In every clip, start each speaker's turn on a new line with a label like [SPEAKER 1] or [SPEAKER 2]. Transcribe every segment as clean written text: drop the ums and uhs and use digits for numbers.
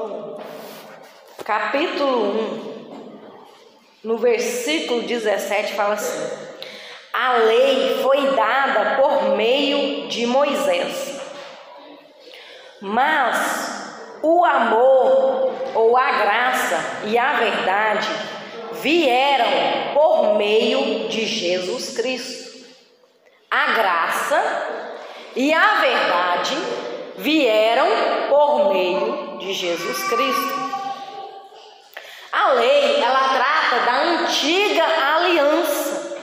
[SPEAKER 1] João, capítulo 1, no versículo 17, fala assim: a lei foi dada por meio de Moisés, mas o amor, ou a graça e a verdade vieram por meio de Jesus Cristo. A graça e a verdade vieram por meio de Jesus Cristo. A lei, ela trata da antiga aliança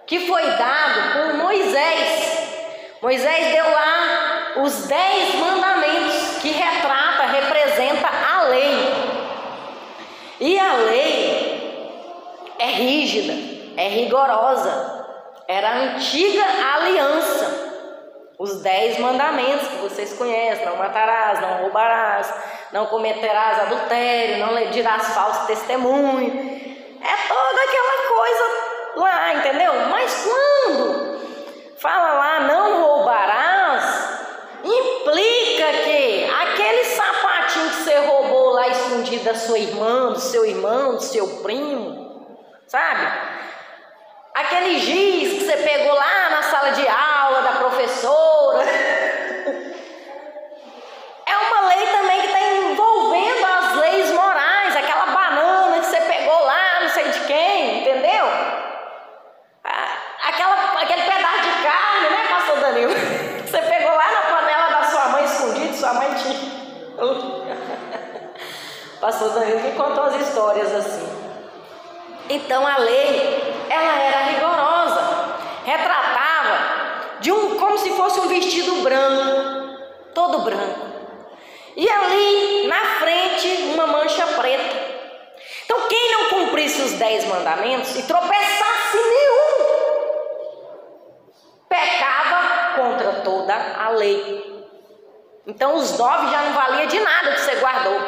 [SPEAKER 1] que foi dado por Moisés. Moisés deu lá os 10 mandamentos que representa a lei. E a lei é rígida, é rigorosa. Era a antiga aliança. Os 10 mandamentos que vocês conhecem: não matarás, não roubarás, não cometerás adultério, não dirás falso testemunho. É toda aquela coisa lá, entendeu? Mas quando fala lá não roubarás, implica que aquele sapatinho que você roubou lá escondido da sua irmã, do seu irmão, do seu primo, sabe? Aquele giz que você pegou lá na sala de aula da professora. É uma lei também que está envolvendo as leis morais. Aquela banana que você pegou lá, não sei de quem, entendeu? Aquele pedaço de carne, né, pastor Danilo? Que você pegou lá na panela da sua mãe escondido, sua mãe tinha. Pastor Danilo me contou as histórias assim. Então a lei, ela era rigorosa, retratava como se fosse um vestido branco, todo branco, e ali na frente uma mancha preta. Então quem não cumprisse os 10 mandamentos e tropeçasse nenhum, pecava contra toda a lei. Então os 9 já não valia de nada que você guardou.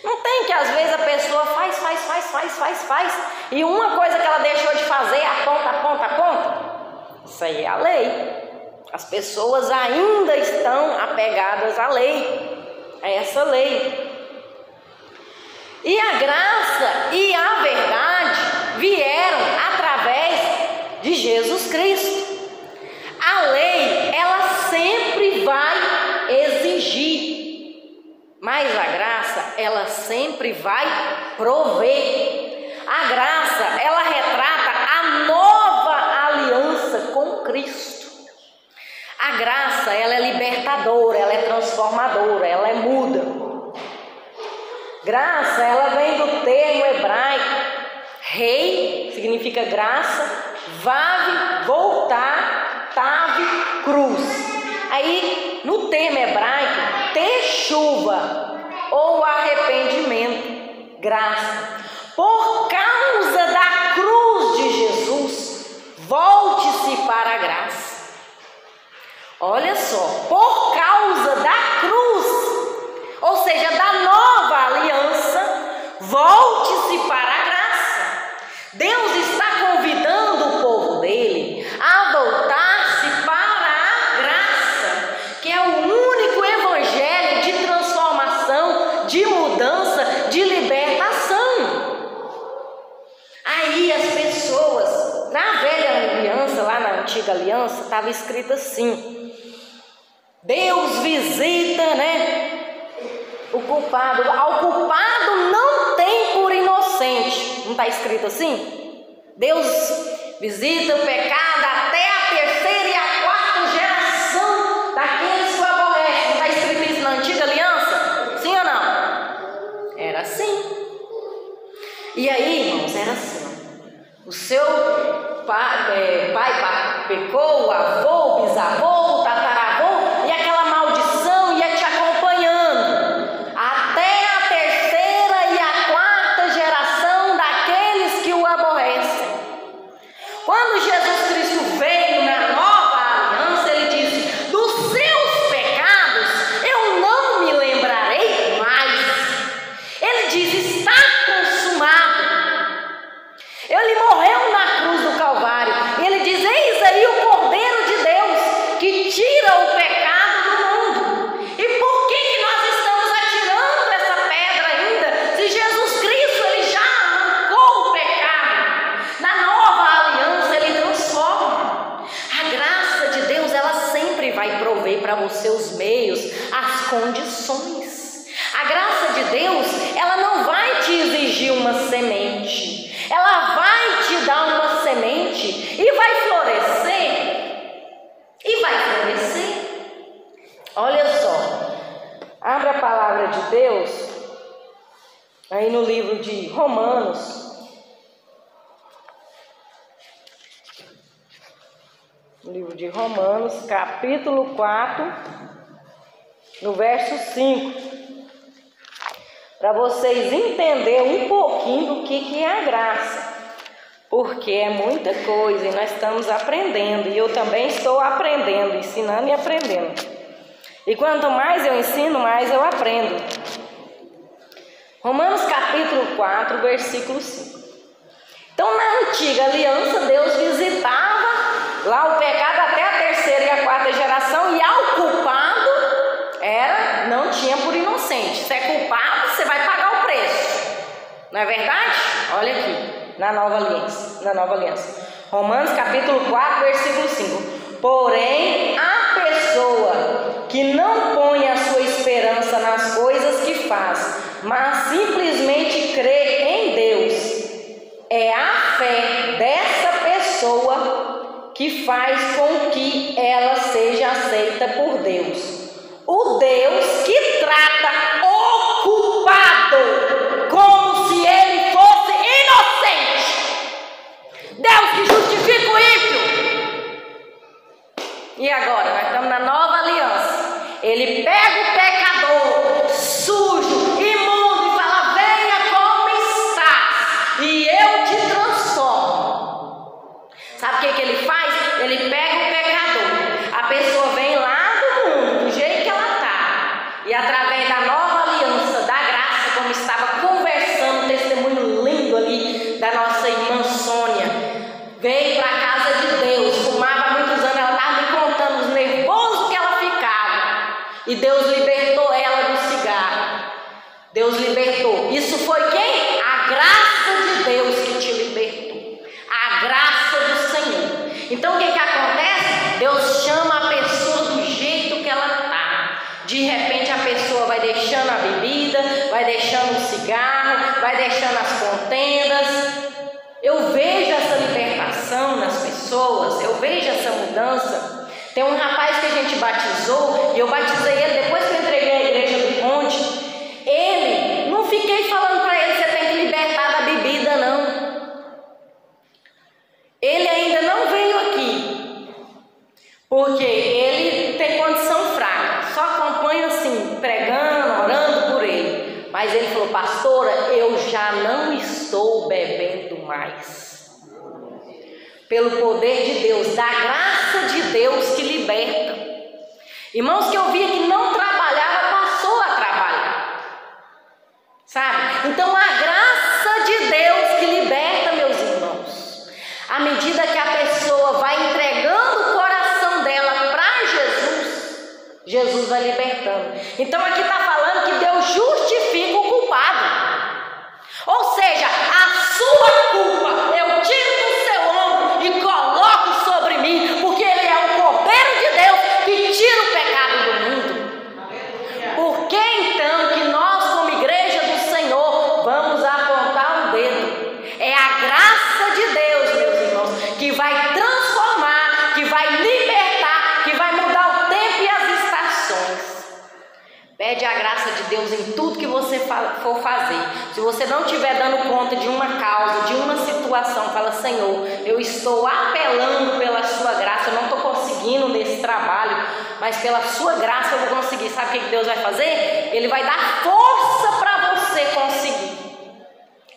[SPEAKER 1] Não tem que às vezes a pessoa faz, e uma coisa que ela deixou de fazer, aponta. Isso aí é a lei. As pessoas ainda estão apegadas à lei, a essa lei. E a graça e a verdade vieram através de Jesus Cristo. A lei, ela sempre vai exigir, mas a graça, ela sempre vai prover. A graça, ela retrata a nova aliança com Cristo. A graça, ela é libertadora, ela é transformadora, ela é muda. Graça, ela vem do termo hebraico rei, significa graça, vav, voltar, tav, cruz. Aí, no termo hebraico, teshuva, ou arrependimento, graça. Por causa da cruz de Jesus, volte-se para a graça. Olha só, por causa da cruz, ou seja, da nova aliança, volte-se para a graça. Deus está convidando o povo dele a voltar-se para a graça, que é o único evangelho de transformação, de mudança, de libertação. Aí as pessoas, na velha aliança, lá na antiga aliança, estava escrito assim: Deus visita, o culpado. Ao culpado não tem por inocente. Não está escrito assim? Deus visita o pecado até a 3ª e a 4ª geração daqueles que o aborrecem. Não está escrito isso na antiga aliança? Sim ou não? Era assim. E aí, irmãos, era assim. O seu pai pecou, o avô, o bisavô, o tataravô, e aquela maldição ia te acompanhando até a 3ª e a 4ª geração daqueles que o aborrecem. Quando Jesus Cristo veio na nova aliança, ele disse: dos seus pecados eu não me lembrarei mais. Ele diz: está consumado. Ele morreu na cruz do Calvário. E ele diz: eis aí o Cordeiro de Deus que tira condições. A graça de Deus, ela não vai te exigir uma semente. Ela vai te dar uma semente e vai florescer. E vai florescer. Olha só. Abra a palavra de Deus aí no livro de Romanos. Livro de Romanos, capítulo 4, no verso 5, para vocês entenderem um pouquinho do que é a graça, porque é muita coisa e nós estamos aprendendo, e eu também estou aprendendo, ensinando e aprendendo, e quanto mais eu ensino, mais eu aprendo. Romanos capítulo 4, versículo 5. Então, na antiga aliança, Deus visitava lá o pecado até a terceira e a quarta geração, e ao culpado não tinha por inocente. Se é culpado, você vai pagar o preço. Não é verdade? Olha aqui, na nova aliança. Romanos capítulo 4, versículo 5. Porém, a pessoa que não põe a sua esperança nas coisas que faz, mas simplesmente crê em Deus, é a fé dessa pessoa que faz com que ela seja aceita por Deus. O Deus que trata o culpado como se ele fosse inocente. Deus que justifica o ímpio. E agora, nós estamos na nova aliança. Ele pega o pecador sujo, imundo, e fala: venha como estás, e eu te transformo. Sabe o que ele faz? Ele pega o pecador, a pessoa vem lá do mundo, do jeito que ela está, e através da nova aliança, da graça, como estava conversando, um testemunho lindo ali da nossa irmã Sônia, veio para a casa de Deus, fumava há muitos anos, ela estava me contando os nervosos que ela ficava, e Deus libertou ela do cigarro. Deus libertou. Isso foi quem? A graça de Deus que te libertou. A graça do Senhor. Então o que acontece? Deus chama a pessoa do jeito que ela está. De repente a pessoa vai deixando a bebida, vai deixando o cigarro, vai deixando as contendas. Eu vejo essa libertação nas pessoas, eu vejo essa mudança. Tem um rapaz que a gente batizou, e eu batizei ele depois que eu entreguei a igreja do Ponte. Ele, não fiquei falando para ele: você tem que libertar da bebida, não. Ele ainda não veio aqui, porque ele tem condição fraca, só acompanho assim, pregando, orando por ele. Mas ele falou: pastora, eu já não estou bebendo mais. Pelo poder de Deus, da graça de Deus que liberta. Irmãos, que eu via que não trabalhava, passou a trabalhar. Sabe? Então a graça de Deus que liberta, meus irmãos. À medida que a pessoa vai entregando o coração dela para Jesus, Jesus vai libertando. Então aqui está falando que Deus justifica o culpado. Ou seja, a sua culpa eu tiro do seu ombro e coloco sobre mim, porque Ele é o Cordeiro de Deus que tira o pecado do mundo. Por que então que nós, como igreja do Senhor, vamos apontar o dedo? É a graça de Deus, meus irmãos, que vai transformar, que vai libertar, que vai mudar o tempo e as estações. Pede a graça de Deus em tudo que você for fazer. Se você não estiver dando conta de uma causa, de uma situação, fala: Senhor, eu estou apelando pela sua graça, eu não estou conseguindo nesse trabalho, mas pela sua graça eu vou conseguir. Sabe o que Deus vai fazer? Ele vai dar força para você conseguir.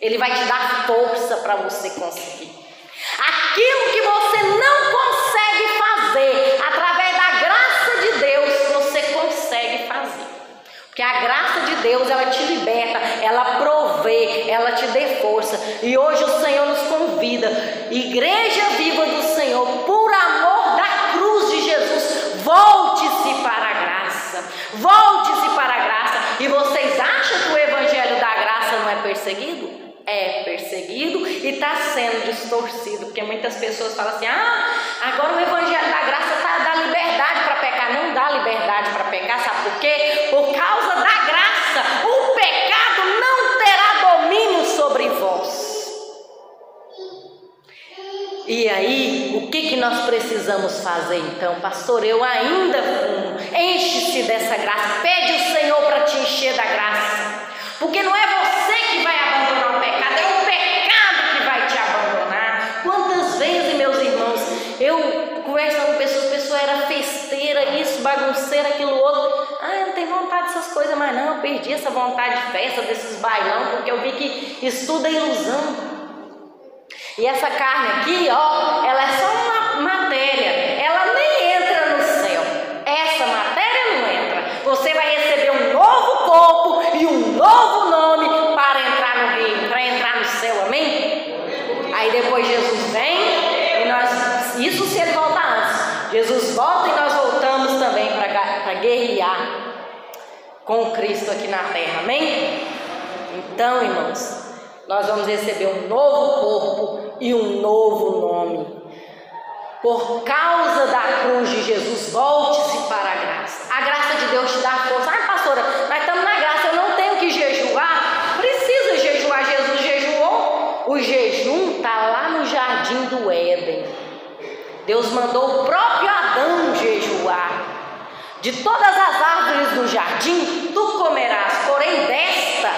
[SPEAKER 1] Ele vai te dar força para você conseguir. Aquilo que você não consegue fazer, através da graça de Deus, você consegue fazer. Porque a graça de Deus, ela te liberta, ela provê, ela te dê força. E hoje o Senhor nos convida, Igreja Viva do Senhor, por amor da cruz de Jesus, volte-se para a graça. Volte-se para a graça. E vocês acham que o Evangelho da graça não é perseguido? é perseguido e está sendo distorcido, porque muitas pessoas falam assim: agora o evangelho da graça dá liberdade para pecar. Não dá liberdade para pecar, sabe por quê? Por causa da graça, o pecado não terá domínio sobre vós. E aí, o que nós precisamos fazer então? Pastor, eu ainda fumo. Enche-se dessa graça, pede ao Senhor para te encher da graça, porque não é você que vai abandonar o pecado, é o pecado que vai te abandonar. Quantas vezes, meus irmãos, eu conversando com pessoas, a pessoa era festeira, isso, bagunceira, aquilo outro. Eu não tenho vontade dessas coisas mais não, eu perdi essa vontade de festa, desses bailão, porque eu vi que isso tudo é ilusão. E essa carne aqui, ela é só uma matéria, ela nem entra no céu. Essa matéria não entra. Você vai receber um novo corpo e um novo nome para entrar no reino, para entrar no céu, amém? Aí depois Jesus vem e isso se ele volta antes. Jesus volta e nós voltamos também para guerrear com Cristo aqui na terra, amém? Então, irmãos, nós vamos receber um novo corpo e um novo nome. Por causa da cruz de Jesus, volte-se para a graça. A graça de Deus te dá força. Pastora, nós estamos na graça, eu não tenho que jejuar. Precisa jejuar, Jesus jejuou. O jejum está lá no jardim do Éden. Deus mandou o próprio Adão jejuar. De todas as árvores do jardim, tu comerás, porém desta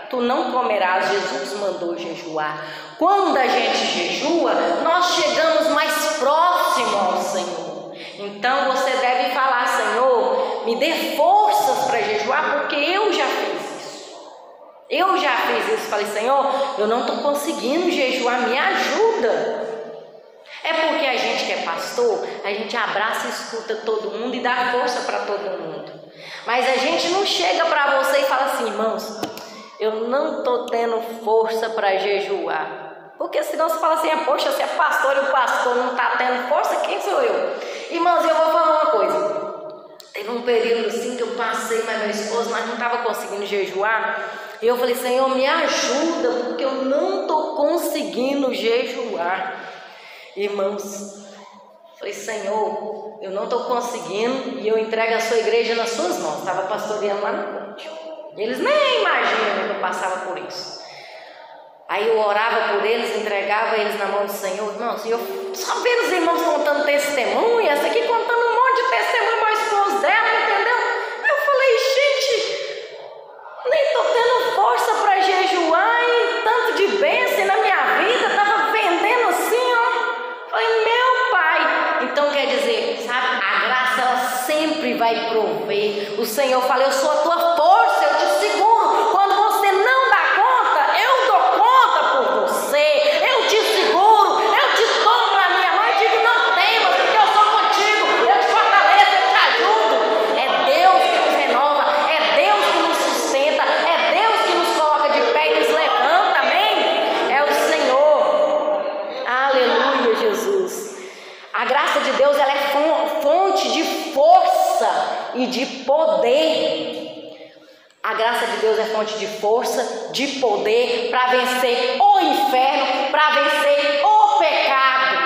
[SPEAKER 1] tu não comerás. Jesus mandou jejuar. Quando a gente jejua, nós chegamos mais próximo ao Senhor. Então você deve falar: Senhor, me dê forças para jejuar, porque eu já fiz isso. Eu já fiz isso. Falei: Senhor, eu não estou conseguindo jejuar, me ajuda. É porque a gente que é pastor, a gente abraça e escuta todo mundo e dá força para todo mundo. Mas a gente não chega para você e fala assim: irmãos, eu não estou tendo força para jejuar. Porque senão você fala assim: poxa, se é pastor e o pastor não está tendo força, quem sou eu? Irmãos, eu vou falar uma coisa. Teve um período assim que eu passei, mas meu esposo, nós não estava conseguindo jejuar. E eu falei: Senhor, me ajuda, porque eu não estou conseguindo jejuar. Irmãos, falei: Senhor, eu não estou conseguindo e eu entrego a sua igreja nas suas mãos. Estava pastoreando lá no ponte. Eles nem imaginam que eu passava por isso. Aí eu orava por eles, entregava eles na mão do Senhor. Irmãos, e eu só vendo os irmãos contando testemunho, essa aqui contando um monte de testemunho para o esposo dela, entendeu? Eu falei: gente, nem estou tendo força para jejuar e tanto de bênção na minha vida, estava vendendo assim, Falei: meu Pai. Então quer dizer, sabe, a graça ela sempre vai prover. O Senhor fala: eu sou a tua força, eu te seguro. Quando você não dá conta, eu dou conta por você. Eu te seguro, eu te tomo na minha mão e digo: não temas, porque eu sou contigo, eu te fortaleço, eu te ajudo. É Deus que nos renova, é Deus que nos sustenta, é Deus que nos coloca de pé e nos levanta, amém? É o Senhor. Aleluia, Jesus. A graça de Deus ela é fonte de força e de poder. A graça de Deus é fonte de força, de poder para vencer o inferno, para vencer o pecado.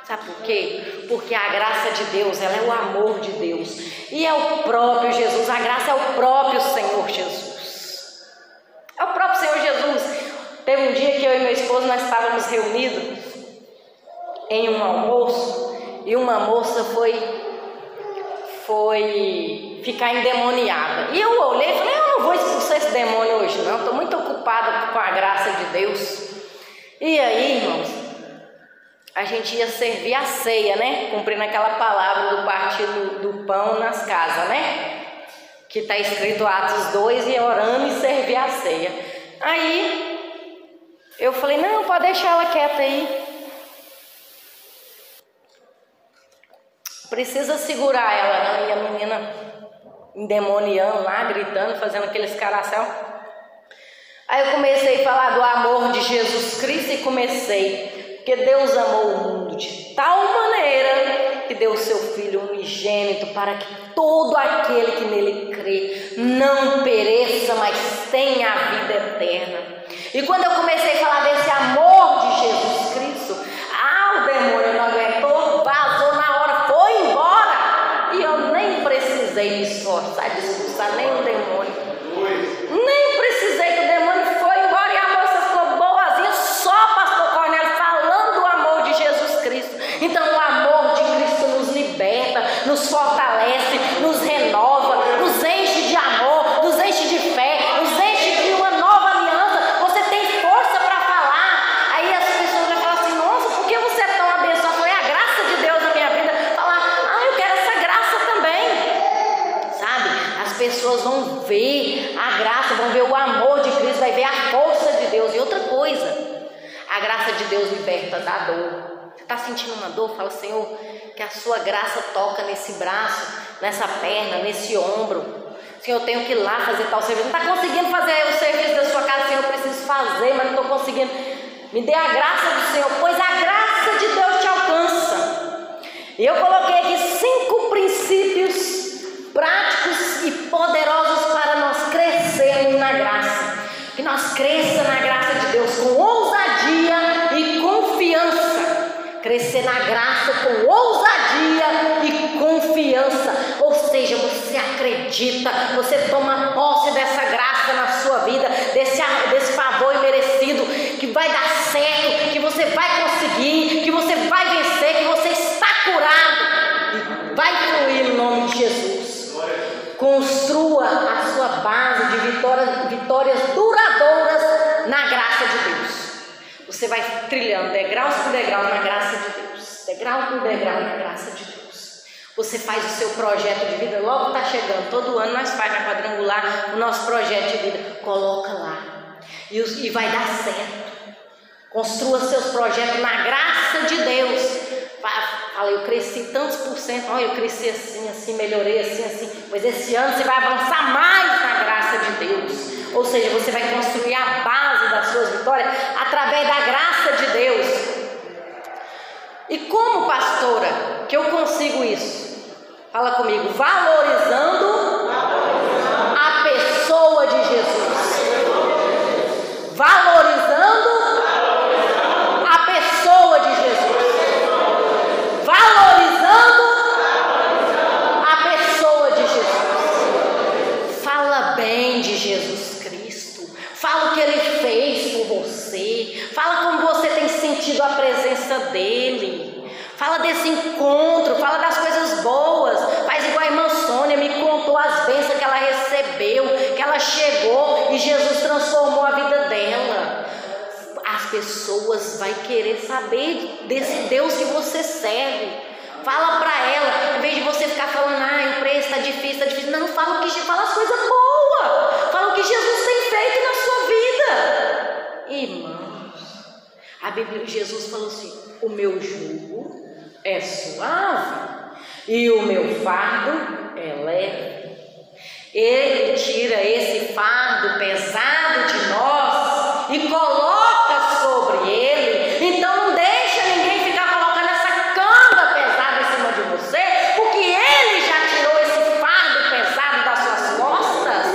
[SPEAKER 1] Sabe por quê? Porque a graça de Deus, ela é o amor de Deus. E é o próprio Jesus, a graça é o próprio Senhor Jesus. É o próprio Senhor Jesus. Teve um dia que eu e meu esposo nós estávamos reunidos em um almoço e uma moça foi ficar endemoniada. E eu olhei e falei: eu não vou expulsar esse demônio hoje não, estou muito ocupada com a graça de Deus. E aí, irmãos, a gente ia servir a ceia, né? Cumprindo aquela palavra do partido do pão nas casas, né? Que está escrito Atos 2, e orando e servir a ceia. Aí eu falei: não, pode deixar ela quieta aí. Precisa segurar ela não. E a menina endemoniando lá, gritando, fazendo aqueles caração. Aí eu comecei a falar do amor de Jesus Cristo e comecei: porque Deus amou o mundo de tal maneira que deu o seu Filho unigênito para que todo aquele que nele crê não pereça, mas tenha a vida eterna. E quando eu comecei a falar desse amor de Jesus Cristo, o demônio não aguentou, vazou na hora, foi embora. E eu nem precisei me esforçar de expulsar nem o demônio. Nem precisei, que o demônio foi embora e a moça ficou boazinha, só pastor Cornélio falando do amor de Jesus Cristo. Então o amor de Cristo nos liberta, nos fortalece, nos renova, nos enche de amor, nos enche de fé, nos enche de uma nova aliança. Você tem força para falar. Aí as pessoas vão falar assim: nossa, por que você é tão abençoado? Eu falei: a graça de Deus na minha vida. Falar: eu quero essa graça também. Sabe? As pessoas vão ver a graça, vão ver o amor de Cristo, vai ver a força de Deus. E outra coisa, a graça de Deus liberta da dor. Você está sentindo uma dor? Fala: Senhor, que a sua graça toca nesse braço, nessa perna, nesse ombro. Senhor, eu tenho que ir lá fazer tal serviço. Não está conseguindo fazer o serviço da sua casa, Senhor, eu preciso fazer, mas não estou conseguindo. Me dê a graça do Senhor, pois a graça de Deus te alcança. E eu coloquei aqui 5 princípios práticos e poderosos para nós crescermos na graça. Que nós cresçamos na graça de Deus com ousadia e confiança. Crescer na graça com ousadia e confiança. Ou seja, você acredita, você toma posse dessa graça na sua vida, desse favor imerecido, que vai dar certo, que você vai conseguir, que você vai vencer, que você está curado e vai fluir no nome de Jesus. Construa a sua base de vitórias duradouras na graça de Deus. Você vai trilhando degrau por degrau na graça de Deus. Degrau por degrau na graça de Deus. Você faz o seu projeto de vida, logo está chegando. Todo ano nós fazemos na quadrangular o nosso projeto de vida. Coloca lá. E vai dar certo. Construa seus projetos na graça de Deus. Fala: eu cresci tantos por cento. Olha, eu cresci assim, melhorei assim. Pois esse ano você vai avançar mais na graça de Deus. Ou seja, você vai construir a base das suas vitórias através da graça de Deus. E como, pastora, que eu consigo isso? Fala comigo: valorizando a pessoa de Jesus. Valorizando a pessoa de Jesus. Valorizando a pessoa de Jesus. Fala bem de Jesus. Fala o que Ele fez por você. Fala como você tem sentido a presença dEle. Fala desse encontro. Fala das coisas boas. Faz igual a irmã Sônia me contou as bênçãos que ela recebeu, que ela chegou e Jesus transformou a vida dela. As pessoas vão querer saber desse Deus que você serve. Fala pra ela, em vez de você ficar falando: o preço está difícil. Não, fala as coisas boas. Fala o que Jesus tem feito na sua vida. Irmãos, a Bíblia, Jesus falou assim: o meu jugo é suave e o meu fardo é leve. Ele tira esse fardo pesado de nós e coloca sobre ele. Então não deixa ninguém ficar colocando essa canga pesada em cima de você, porque ele já tirou esse fardo pesado das suas costas.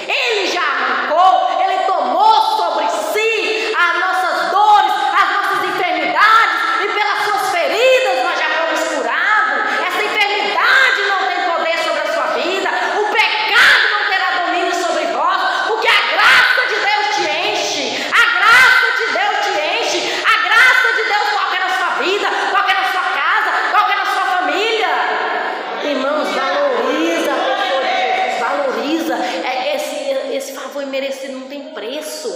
[SPEAKER 1] Ele já arrancou, ele tomou sobre si as nossas dores, as nossas enfermidades, e pelas suas feridas nós já fomos curados. Essa enfermidade não tem poder sobre a sua vida, o pecado não terá domínio sobre vós, porque a graça de Deus te enche. A graça de Deus te enche. A graça de Deus toca na sua vida, toca na sua casa, toca na sua família. Irmãos, valoriza a pessoa de Jesus, valoriza. Esse favor imerecido não tem preço,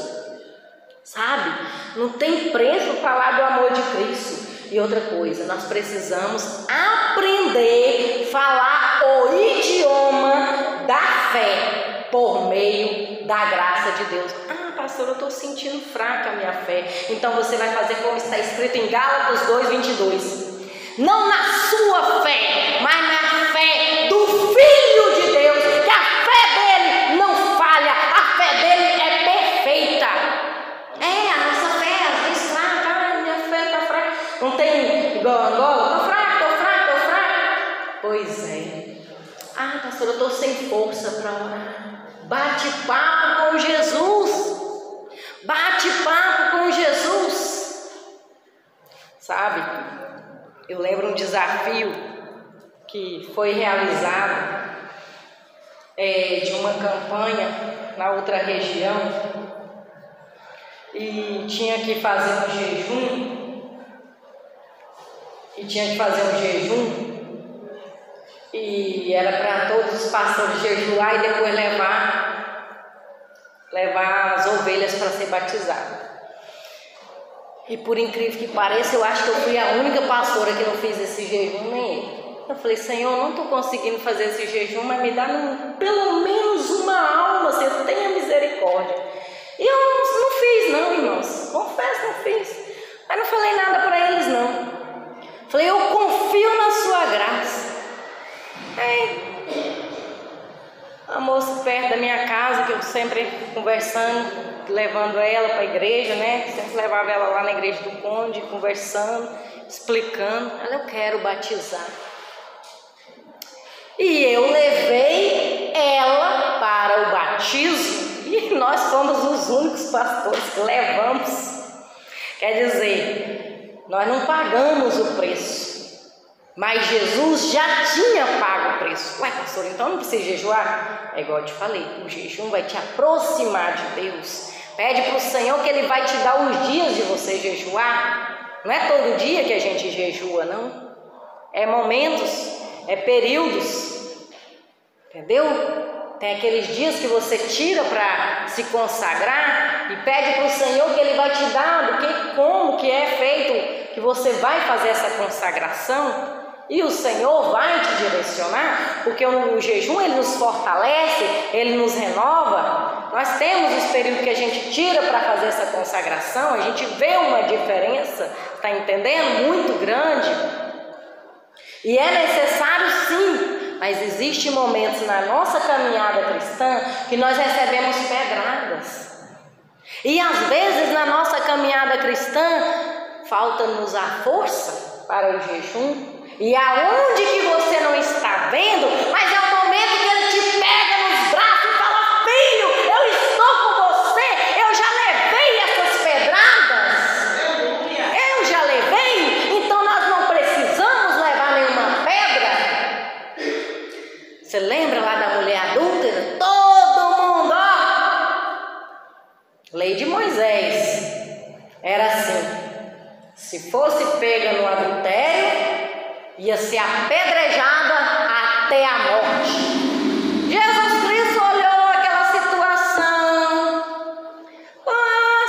[SPEAKER 1] sabe? Não tem preço falar do amor de Cristo. E outra coisa, nós precisamos aprender a falar o idioma da fé por meio da graça de Deus. Pastor, eu estou sentindo fraca a minha fé. Então você vai fazer como está escrito em Gálatas 2:22. Não na sua fé, mas na fé do Filho de Deus, que a fé dele não falha, a fé dele é perfeita. A nossa fé às vezes fraca. Minha fé está fraca. Não tem igual Angola? Estou fraca. Pois é. Pastor, eu estou sem força para orar. Bate papo com Jesus. Bate Eu lembro um desafio que foi realizado de uma campanha na outra região e tinha que fazer um jejum e era para todos os pastores jejuar e depois levar as ovelhas para ser batizadas. E por incrível que pareça, eu acho que eu fui a única pastora que não fiz esse jejum, nem ele. Eu falei, Senhor, não estou conseguindo fazer esse jejum, mas me dá pelo menos uma alma, Senhor, tenha misericórdia. E eu não fiz não, irmãos, confesso, não fiz. Mas não falei nada para eles não. Falei, eu confio na sua graça. Aí, a moça perto da minha casa, que eu sempre conversando, levando ela para a igreja, né? Sempre levava ela lá na igreja do Conde, conversando, explicando. Ela, eu quero batizar. E eu levei ela para o batismo e nós somos os únicos pastores que levamos. Quer dizer, nós não pagamos o preço, mas Jesus já tinha pago o preço. Ué, pastor, então não precisa jejuar? É igual eu te falei, o jejum vai te aproximar de Deus. Pede para o Senhor que Ele vai te dar os dias de você jejuar. Não é todo dia que a gente jejua, não. É momentos, é períodos. Entendeu? Tem aqueles dias que você tira para se consagrar e pede para o Senhor que Ele vai te dar como que é feito, que você vai fazer essa consagração. E o Senhor vai te direcionar, porque o jejum ele nos fortalece, ele nos renova. Nós temos os períodos que a gente tira para fazer essa consagração, a gente vê uma diferença, está entendendo? Muito grande. E é necessário sim, mas existem momentos na nossa caminhada cristã que nós recebemos pedradas. E às vezes na nossa caminhada cristã falta-nos a força para o jejum. E aonde que você não está vendo, mas é o momento que Ele te pega nos braços e fala, filho, eu estou com você, eu já levei essas pedradas, eu já levei, então nós não precisamos levar nenhuma pedra. Você lembra lá da mulher adúltera? Todo mundo, lei de Moisés, era assim, se fosse pega no adultério, ia ser apedrejada até a morte. Jesus Cristo olhou aquela situação.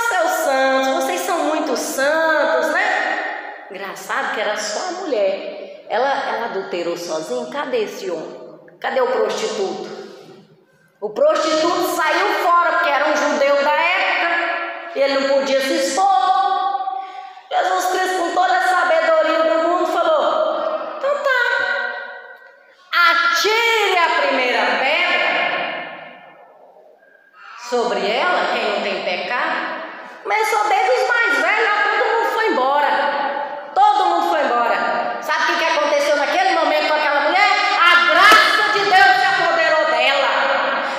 [SPEAKER 1] Seus santos, vocês são muito santos, né? Engraçado que era só a mulher. Ela adulterou sozinha. Cadê esse homem? Cadê o prostituto? O prostituto saiu fora porque era um judeu da época e ele não podia se expor. Jesus Cristo, com toda a sabedoria do mundo, falou, atire a primeira pedra sobre ela, quem não tem pecado. Mas só desde os mais velhos, todo mundo foi embora. Todo mundo foi embora. Sabe o que aconteceu naquele momento com aquela mulher? A graça de Deus se apoderou dela.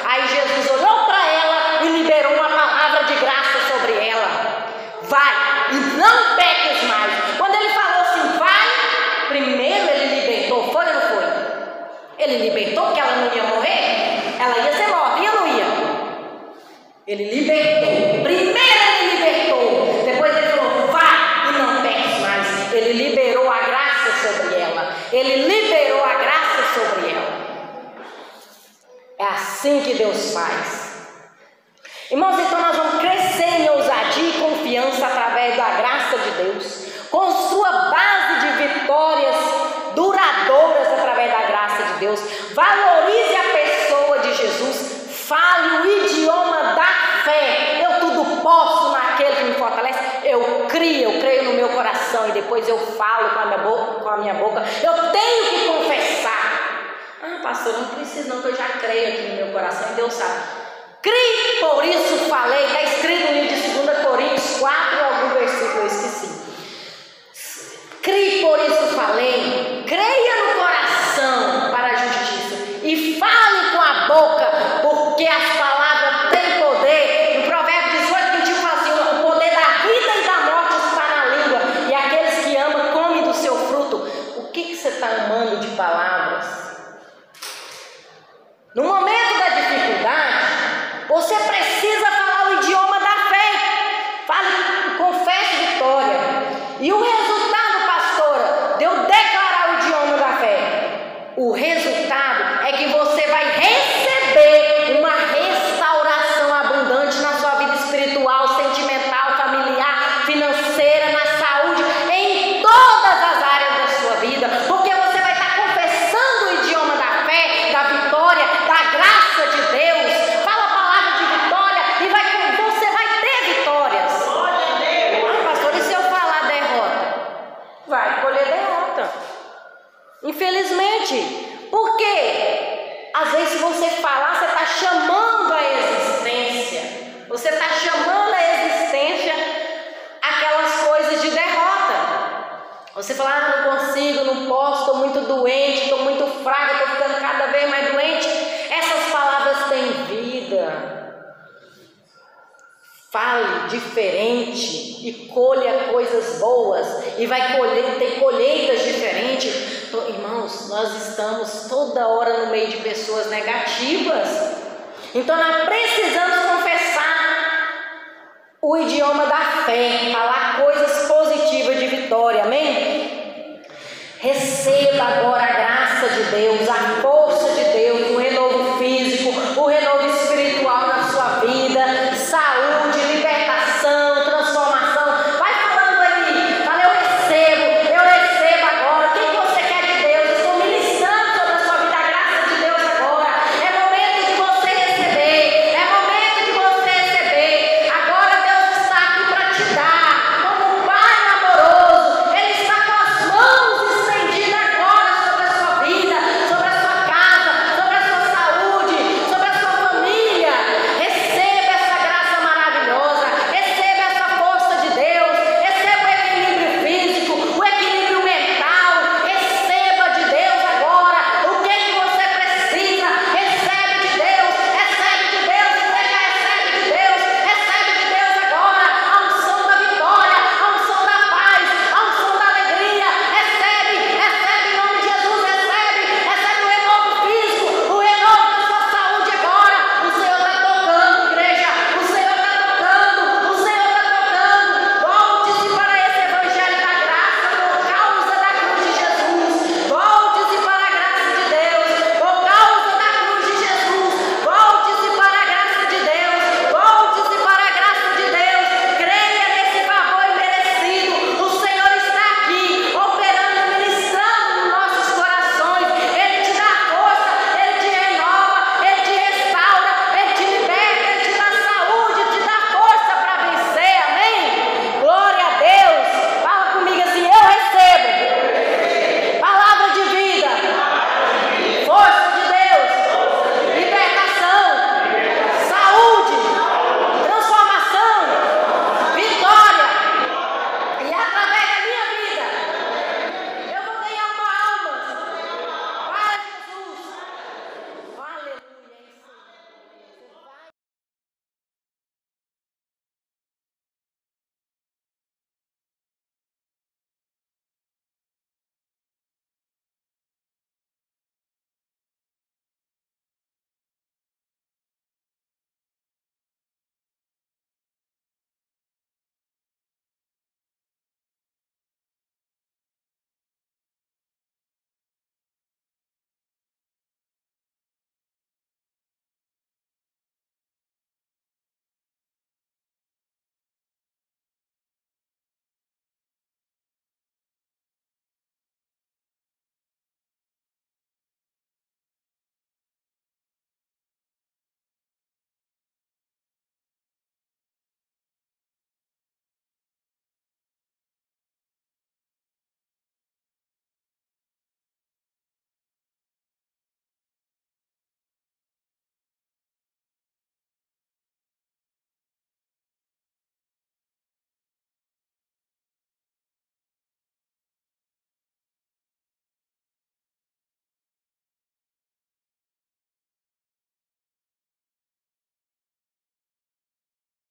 [SPEAKER 1] Aí Jesus olhou para ela e liberou uma palavra de graça sobre ela. Vai e não peques mais. Quando ele falou assim, vai, primeiro ele libertou, foi ou não foi? Ele libertou porque ela não ia morrer, ela ia ser morta, ia ou não ia? Ele libertou, primeiro ele libertou, depois ele falou, vá e não peques mais. Ele liberou a graça sobre ela, ele liberou a graça sobre ela. É assim que Deus faz. Irmãos, então nós vamos crescer em ousadia e confiança através da graça de Deus, com sua base de vitórias duradouras através da graça de Deus. Valorize a pessoa de Jesus, fale o idioma da fé. Eu tudo posso naquele que me fortalece. Eu creio no meu coração e depois eu falo com a minha boca. Eu tenho que confessar. Pastor, não preciso não, que eu já creio aqui no meu coração e Deus sabe. Crie, por isso falei. Está escrito no livro de 2 Coríntios 4, algum versículo eu esqueci. Crie, por isso falei. Creia no coração para a justiça e fale com a boca, porque as palavras têm poder. No Provérbio 18, 21 fala assim, o poder da vida e da morte está na língua, e aqueles que amam comem do seu fruto. Você precisa falar o idioma da fé. Fale, confesse vitória. E o resultado, pastora, de eu declarar o idioma da fé? O resultado é que você vai receber uma restauração abundante na sua vida espiritual, sentimental, familiar, financeira, na saúde, em todas as áreas da sua vida, porque você vai estar confessando o idioma da fé, da vitória, da graça de Deus. Fala a palavra de vitória e você vai ter vitórias. Ah, pastor, e se eu falar derrota? Vai colher derrota. Infelizmente. Por quê? Às vezes, se você falar, você está chamando a existência. Você está chamando a existência aquelas coisas de derrota. Você fala, ah, não consigo, não posso, estou muito doente, estou muito fraca, estou ficando cada vez mais doente. Essas palavras têm vida. Fale diferente e colha coisas boas e vai ter colheitas diferentes. Irmãos, nós estamos toda hora no meio de pessoas negativas. Então nós precisamos confessar o idioma da fé.